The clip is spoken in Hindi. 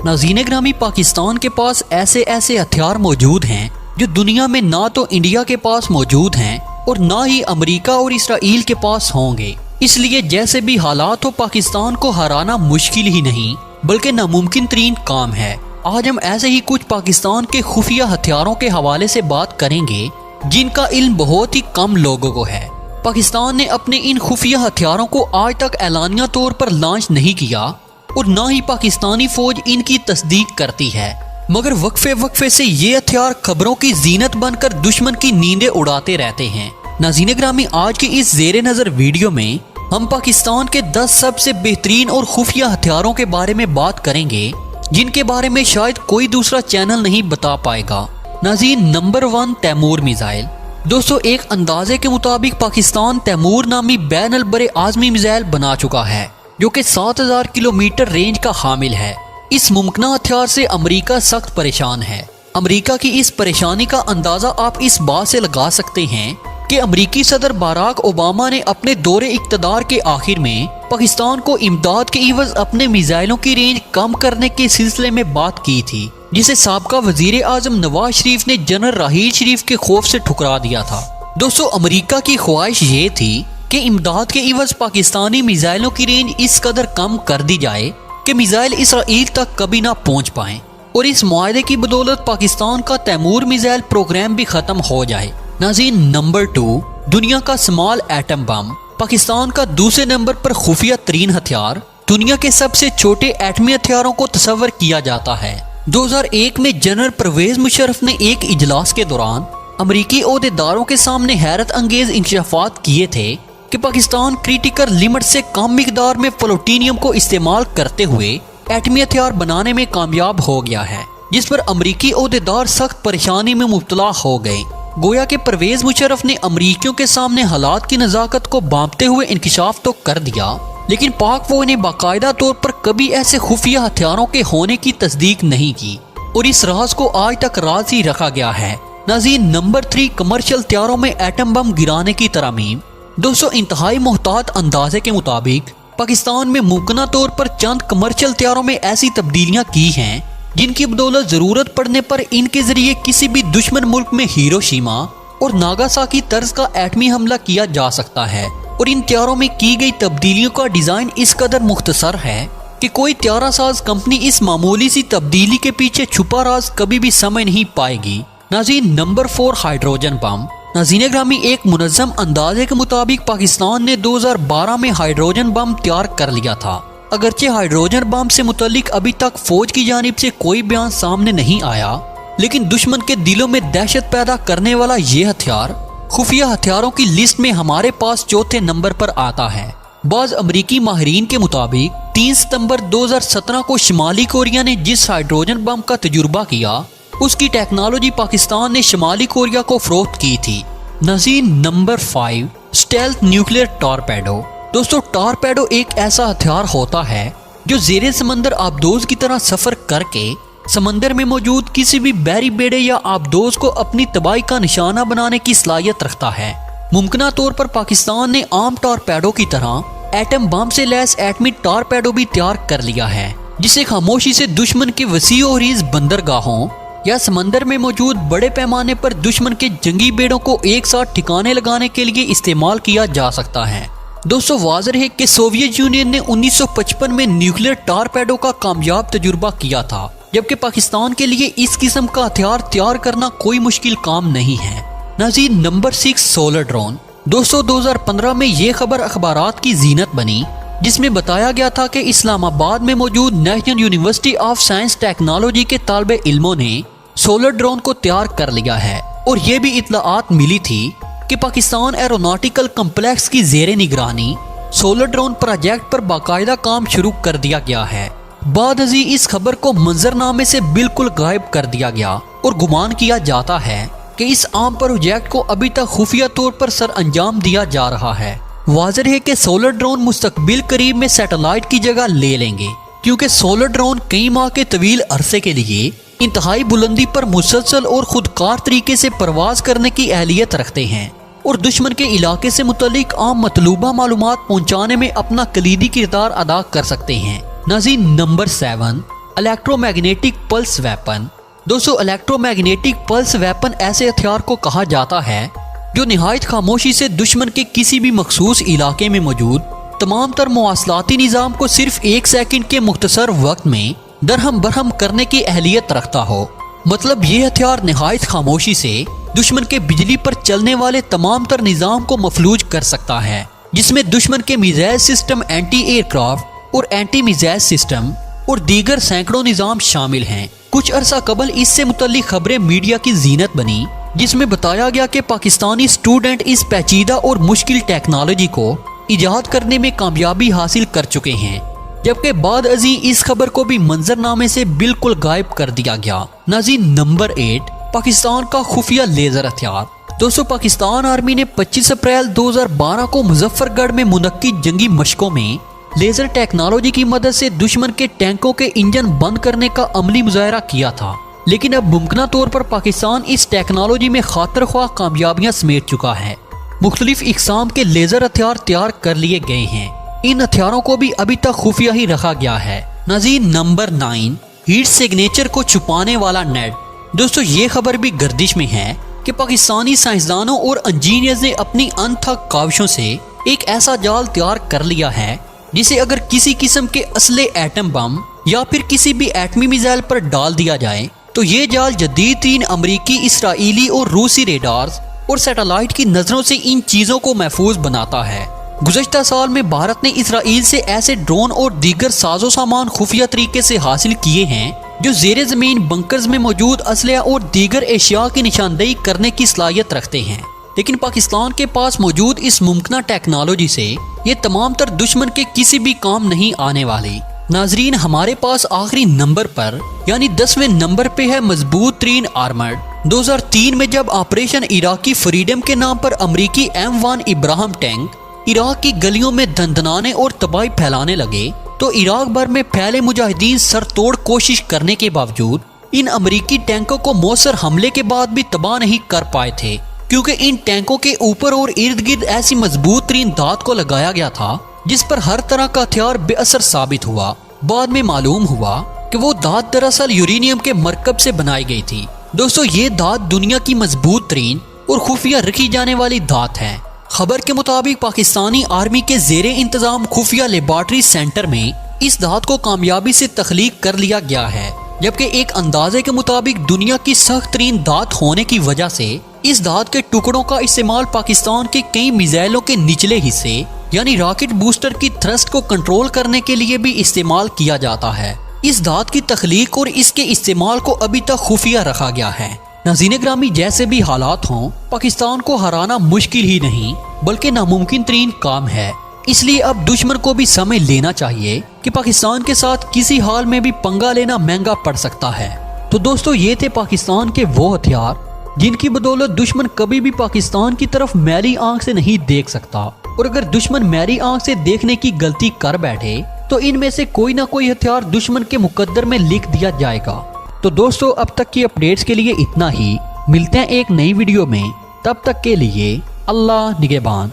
नाज़रीन ग्रामी, पाकिस्तान के पास ऐसे ऐसे हथियार मौजूद हैं जो दुनिया में ना तो इंडिया के पास मौजूद हैं और ना ही अमेरिका और इसराइल के पास होंगे। इसलिए जैसे भी हालात हो, पाकिस्तान को हराना मुश्किल ही नहीं बल्कि नामुमकिन तरीन काम है। आज हम ऐसे ही कुछ पाकिस्तान के खुफिया हथियारों के हवाले से बात करेंगे जिनका इल्म बहुत ही कम लोगों को है। पाकिस्तान ने अपने इन खुफिया हथियारों को आज तक एलानिया तौर पर लॉन्च नहीं किया और ना ही पाकिस्तानी फौज इनकी तस्दीक करती है, मगर वक्फे वक्फे से ये हथियार खबरों की जीनत बनकर दुश्मन की नींदें उड़ाते रहते हैं। नाज़रीन ग्रामी, आज की इस ज़ेरे नज़र वीडियो में हम पाकिस्तान के 10 सबसे बेहतरीन और खुफिया हथियारों के बारे में बात करेंगे जिनके बारे में शायद कोई दूसरा चैनल नहीं बता पाएगा। नाज़रीन, नंबर 1 तैमूर मिसाइल। दोस्तों, एक अंदाजे के मुताबिक पाकिस्तान तैमूर नामी बैन बरे आज़मी मिसाइल बना चुका है जो कि 7000 किलोमीटर रेंज का हामिल है। इस मुमकिन हथियार से अमेरिका सख्त परेशान है। अमेरिका की इस परेशानी का अंदाजा आप इस बात से लगा सकते हैं कि अमेरिकी सदर बराक ओबामा ने अपने दौरे इक़्तिदार के आखिर में पाकिस्तान को इमदाद के इवज अपने मिसाइलों की रेंज कम करने के सिलसिले में बात की थी, जिसे साबका वजीर आजम नवाज शरीफ ने जनरल राहील शरीफ के खौफ से ठुकरा दिया था। दोस्तों, अमेरिका की ख्वाहिश ये थी कि इमदाद के इवज पाकिस्तानी मिसाइलों की रेंज इस कदर कम कर दी जाए कि मिसाइल इसराइल तक कभी ना पहुंच पाएं और इस मुआहदे की बदौलत पाकिस्तान का तैमूर मिसाइल प्रोग्राम भी खत्म हो जाए। नाज़रीन, नंबर 2 दुनिया का स्मॉल एटम बम। पाकिस्तान का दूसरे नंबर पर खुफिया तरीन हथियार दुनिया के सबसे छोटे एटमी हथियारों को तस्वर किया जाता है। 2001 में जनरल परवेज मुशर्रफ ने एक इजलास के दौरान अमरीकी ओहदेदारों के सामने हैरत अंगेज इंकशाफात किए थे कि पाकिस्तान क्रिटिकल लिमिट से कम मिकदार में प्लूटोनियम को इस्तेमाल करते हुए एटमी हथियार बनाने में कामयाब हो गया है, जिस पर अमरीकी ओहदेदार सख्त परेशानी में मुब्तला हो गए। गोया के परवेज मुशर्रफ ने अमरीकियों के सामने हालात की नज़ाकत को भांपते हुए इंकशाफ तो कर दिया, लेकिन पाक फौज ने बाकायदा तौर पर कभी ऐसे खुफिया हथियारों के होने की तस्दीक नहीं की और इस राज को आज तक राज ही रखा गया है। नाज़रीन, नंबर 3 कमर्शियल हथियारों में एटम बम गिराने की तरमीम। दोस्तों, इंतहाई मोहतात अंदाजे के मुताबिक पाकिस्तान में मुमकिन तौर पर चंद कमर्शियल हथियारों में ऐसी तब्दीलियां की हैं जिनकी बदौलत जरूरत पड़ने पर इनके जरिए किसी भी दुश्मन मुल्क में हिरोशिमा और नागासाकी तर्ज का एटमी हमला किया जा सकता है। और इन हथियारों में की गई तब्दीलियों का डिजाइन इस कदर मुख्तसर है कि कोई हथियारासाज कंपनी इस मामूली सी तब्दीली के पीछे छुपा राज कभी भी समझ नहीं पाएगी। नाज़रीन, नंबर 4 हाइड्रोजन बम। नाज़रीन ग्रामी, एक मुनज़्ज़म अंदाजे के मुताबिक पाकिस्तान ने 2012 में हाइड्रोजन बम तैयार कर लिया था। अगरचे हाइड्रोजन बम से मुतल्लिक अभी तक फौज की जानिब से कोई बयान सामने नहीं आया, लेकिन दुश्मन के दिलों में दहशत पैदा करने वाला ये हथियार खुफिया हथियारों की लिस्ट में हमारे पास चौथे नंबर पर आता है। बाज़ अमरीकी माहिरीन के मुताबिक 3 सितंबर 2017 को शिमाली कोरिया ने जिस हाइड्रोजन बम का तजुर्बा किया उसकी टेक्नोलॉजी पाकिस्तान ने शिमाली कोरिया को फरोख्त की थी। नाज़रीन, नंबर 5 स्टेल्थ न्यूक्लियर टॉर्पेडो। दोस्तों, टॉर्पेडो एक ऐसा हथियार होता है जो ज़ेरे समंदर आबदोज की तरह सफर करके समंदर में मौजूद किसी भी बहरी बेड़े या आबदोज को अपनी तबाही का निशाना बनाने की सलाहियत रखता है। मुमकिन तौर पर पाकिस्तान ने आम टॉर्पेडो की तरह एटम बम से लैस एटमी टॉर्पेडो भी तैयार कर लिया है, जिसे खामोशी से दुश्मन के वसी और रीज बंदरगाहों या समंदर में मौजूद बड़े पैमाने पर दुश्मन के जंगी बेड़ों को एक साथ ठिकाने लगाने के लिए इस्तेमाल किया जा सकता है। दोस्तों, वाज़ेह है कि सोवियत यूनियन ने 1955 में न्यूक्लियर टॉर्पेडो का कामयाब तजुर्बा किया था, जबकि पाकिस्तान के लिए इस किस्म का हथियार तैयार करना कोई मुश्किल काम नहीं है। नाज़रीन, नंबर 6 सोलर ड्रोन। दोस्तों, 2015 में ये खबर अखबारात की जीनत बनी जिसमें बताया गया था कि इस्लामाबाद में मौजूद national university of science technology के तालिबे इल्मों ने सोलर ड्रोन को तैयार कर लिया है और ये भी इत्तलाआत मिली थी कि पाकिस्तान एरोनॉटिकल कम्प्लेक्स की ज़ेरे निगरानी सोलर ड्रोन प्रोजेक्ट पर बाकायदा काम शुरू कर दिया गया है। बाद अजी इस खबर को मंजरनामे से बिल्कुल गायब कर दिया गया और गुमान किया जाता है कि इस आम प्रोजेक्ट को अभी तक खुफिया तौर पर सर अंजाम दिया जा रहा है। वाज़ेह है कि सोलर ड्रोन मुस्तकबिल करीब में सैटेलाइट की जगह ले लेंगे, क्योंकि सोलर ड्रोन कई माह के तवील अरसे के लिए इंतहाई बुलंदी पर मुसलसल और खुदकार तरीके से परवाज करने की अहलियत रखते हैं और दुश्मन के इलाके से मुतल्लिक आम मतलूबा मालूमात पहुंचाने में अपना कलीदी किरदार अदा कर सकते हैं। नाज़रीन, नंबर 7 इलेक्ट्रोमैग्नेटिक पल्स वेपन। दोस्तों, इलेक्ट्रोमैग्नेटिक पल्स वेपन ऐसे हथियार को कहा जाता है जो निहायत खामोशी से दुश्मन के किसी भी मखसूस इलाके में मौजूद तमाम तर मवासलाती निज़ाम को सिर्फ 1 सेकंड के मुख्तसर वक्त में दरहम बरहम करने की अहलियत रखता हो। मतलब ये हथियार निहायत खामोशी से दुश्मन के बिजली पर चलने वाले तमाम तर निज़ाम को मफलूज कर सकता है, जिसमें दुश्मन के मिसाइल सिस्टम, एंटी एयरक्राफ्ट और एंटी मिसाइल सिस्टम और दीगर सैकड़ों निज़ाम शामिल हैं। कुछ अरसा कबल इससे मुतल्लिक खबरें मीडिया की जीनत बनी, जिसमें बताया गया कि पाकिस्तानी स्टूडेंट इस पेचीदा और मुश्किल टेक्नोलॉजी को इजाद करने में कामयाबी हासिल कर चुके हैं, जबकि बाद अजी इस खबर को भी मंजरनामे से बिल्कुल गायब कर दिया गया। नाज़रीन, नंबर 8, पाकिस्तान का खुफिया लेजर हथियार। दोस्तों, पाकिस्तान आर्मी ने 25 अप्रैल 2012 को मुजफ्फरगढ़ में मुनक्किद जंगी मशकों में लेजर टेक्नोलॉजी की मदद से दुश्मन के टैंकों के इंजन बंद करने का अमली मुजाहरा किया था। लेकिन अब मुमकिन तौर पर पाकिस्तान इस टेक्नोलॉजी में खातिर ख्वाह कामयाबियां समेट चुका है। मुख्तलिफ इकसाम के लेजर हथियार तैयार कर लिए गए हैं। इन हथियारों को भी अभी तक खुफिया ही रखा गया है। नाज़रीन, नंबर 9, हीट सिग्नेचर को छुपाने वाला नेट। दोस्तों, ये खबर भी गर्दिश में है कि पाकिस्तानी साइंसदानों और इंजीनियर्स ने अपनी अनथक काविशों से एक ऐसा जाल तैयार कर लिया है जिसे अगर किसी किस्म के असले एटम बम या फिर किसी भी एटमी मिसाइल पर डाल दिया जाए तो ये जाल जदीद तीन अमरीकी, इसराइली और रूसी रेडार्स और सैटेलाइट की नजरों से इन चीजों को महफूज बनाता है। गुज़श्ता साल में भारत ने इसराइल से ऐसे ड्रोन और दीगर साजो सामान खुफिया तरीके से हासिल किए हैं जो ज़ेरे ज़मीन बंकर्स में मौजूद असलहा और दीगर एशिया की निशानदेही करने की सलाहियत रखते हैं। लेकिन पाकिस्तान के पास मौजूद इस मुमकिन टेक्नोलॉजी से ये तमाम तर दुश्मन के किसी भी काम नहीं आने वाली। नाजरीन, हमारे पास आखिरी नंबर पर यानी 10वें नंबर पे है मजबूत तरीन आर्मर्ड। 2003 में जब ऑपरेशन इराकी फ्रीडम के नाम पर अमरीकी M1 इब्राहिम टैंक इराक की गलियों में दंदनाने और तबाही फैलाने लगे तो इराक भर में फैले मुजाहिदीन सरतोड़ कोशिश करने के बावजूद इन अमरीकी टैंकों को मौसर हमले के बाद भी तबाह नहीं कर पाए थे, क्योंकि इन टैंकों के ऊपर और इर्द गिर्द ऐसी मजबूत तरीन धात को लगाया गया था जिस पर हर तरह का हथियार बेअसर साबित हुआ। बाद में मालूम हुआ कि वो धात दरअसल यूरेनियम के मरकब से बनाई गई थी। दोस्तों, ये धात दुनिया की मजबूत तरीन और खुफिया रखी जाने वाली धात है। खबर के मुताबिक पाकिस्तानी आर्मी के जेरे इंतजाम खुफिया लेबॉर्ट्री सेंटर में इस धात को कामयाबी से तख्लीक कर लिया गया है, जबकि एक अंदाजे के मुताबिक दुनिया की सख्त तरीन धात होने की वजह से इस धात के टुकड़ों का इस्तेमाल पाकिस्तान के कई मिसाइलों के निचले हिस्से यानी रॉकेट बूस्टर की थ्रस्ट को कंट्रोल करने के लिए भी इस्तेमाल किया जाता है। इस धात की तख्लीक और इसके इस्तेमाल को अभी तक खुफिया रखा गया है। नाज़रीन ग्रामी, जैसे भी हालात हों, पाकिस्तान को हराना मुश्किल ही नहीं बल्कि नामुमकिन तरीन काम है। इसलिए अब दुश्मन को भी समझ लेना चाहिए कि पाकिस्तान के साथ किसी हाल में भी पंगा लेना महंगा पड़ सकता है। तो दोस्तों, ये थे पाकिस्तान के वो हथियार जिनकी बदौलत दुश्मन कभी भी पाकिस्तान की तरफ मैली आंख से नहीं देख सकता, और अगर दुश्मन मैली आंख से देखने की गलती कर बैठे तो इनमें से कोई ना कोई हथियार दुश्मन के मुकद्दर में लिख दिया जाएगा। तो दोस्तों, अब तक की अपडेट्स के लिए इतना ही। मिलते हैं एक नई वीडियो में, तब तक के लिए अल्लाह निगहबान।